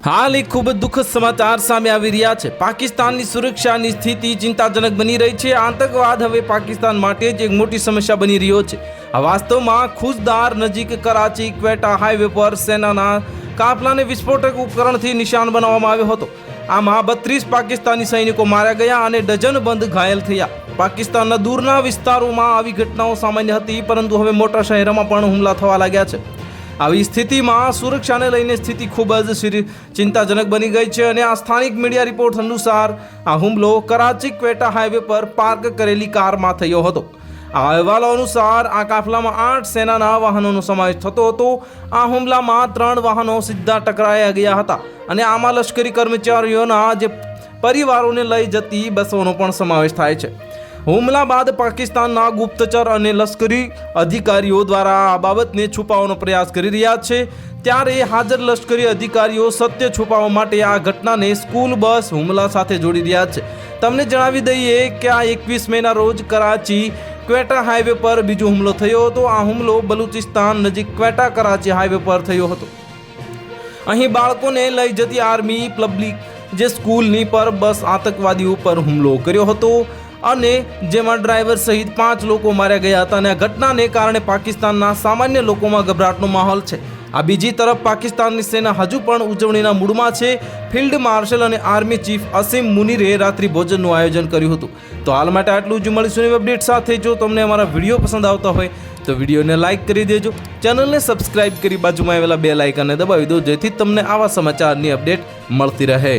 હાલ એક ખૂબ જ દુઃખદ સમાચાર સામે આવી રહ્યા છે। પાકિસ્તાનની સુરક્ષાની સ્થિતિ ચિંતાજનક બની રહી છે। આતંકવાદ હવે પાકિસ્તાન માટે જ એક મોટી સમસ્યા બની રહ્યો છે। આ વાસ્તવમાં ખુશદાર નજીક કરાચી ક્વેટા હાઈવે પર સેનાના કાફલાને વિસ્ફોટક ઉપકરણથી નિશાન બનાવવામાં આવ્યો હતો। આમાં 32 પાકિસ્તાની સૈનિકો માર્યા ગયા અને ડઝનબંધ ઘાયલ થયા। પાકિસ્તાનના દૂરના વિસ્તારોમાં આવી ઘટનાઓ સામાન્ય હતી, પરંતુ હવે મોટા શહેરોમાં પણ હુમલા થવા લાગ્યા છે। આવી સ્થિતિમાં સુરક્ષાને લઈને સ્થિતિ ખૂબ જ ચિંતાજનક બની ગઈ છે અને આ સ્થાનિક મીડિયા રિપોર્ટ અનુસાર આ હુમલો કરાચી ક્વેટા હાઈવે પર પાર્ક કરેલી કારમાં થયો હતો। આ અહેવાલો અનુસાર આ કાફલામાં 8 સેનાના વાહનોનો સમાવેશ થતો હતો। આ હુમલામાં 3 વાહનો સીધા ટકરાયા ગયા હતા અને આમાં લશ્કરી કર્મચારીઓના જે પરિવારોને લઈ જતી બસોનો પણ સમાવેશ થાય છે। હુમલા બાદ પાકિસ્તાનના ગુપ્તચર અને લશ્કરી અધિકારીઓ દ્વારા આ બાબતને છુપાવવાનો પ્રયાસ કરી રહ્યા છે। ત્યારે હાજર લશ્કરી અધિકારીઓ સત્ય છુપાવવા માટે આ ઘટનાને સ્કૂલ બસ હુમલા સાથે જોડી રહ્યા છે। તમને જણાવી દઈએ કે આ 21 મેના રોજ કરાચી ક્વેટા હાઈવે પર બીજો હુમલો થયો હતો। આ હુમલો બલુચિસ્તાન નજીક ક્વેટા કરાચી હાઈવે પર થયો હતો। અહીં બાળકોને લઈ જતી આર્મી પબ્લિક જે સ્કૂલની પર બસ આતંકવાદીઓ પર હુમલો કર્યો હતો અને જેમાં ડ્રાઈવર સહિત 5 લોકો માર્યા ગયા હતા અને આ ઘટનાને કારણે પાકિસ્તાનના સામાન્ય લોકોમાં ગભરાટનો માહોલ છે। આ બીજી તરફ પાકિસ્તાનની સેના હજુ પણ ઉજવણીના મૂડમાં છે। ફિલ્ડ માર્શલ અને આર્મી ચીફ અસીમ મુનીરે રાત્રિ ભોજનનું આયોજન કર્યું હતું। તો હાલ માટે આટલું જ। મળીશું નવી અપડેટ સાથે। જો તમને અમારા વિડીયો પસંદ આવતા હોય તો વિડીયોને લાઇક કરી દેજો, ચેનલને સબસ્ક્રાઇબ કરી બાજુમાં આવેલા બેલ આઇકનને દબાવી દો, જેથી તમને આવા સમાચારની અપડેટ મળતી રહે।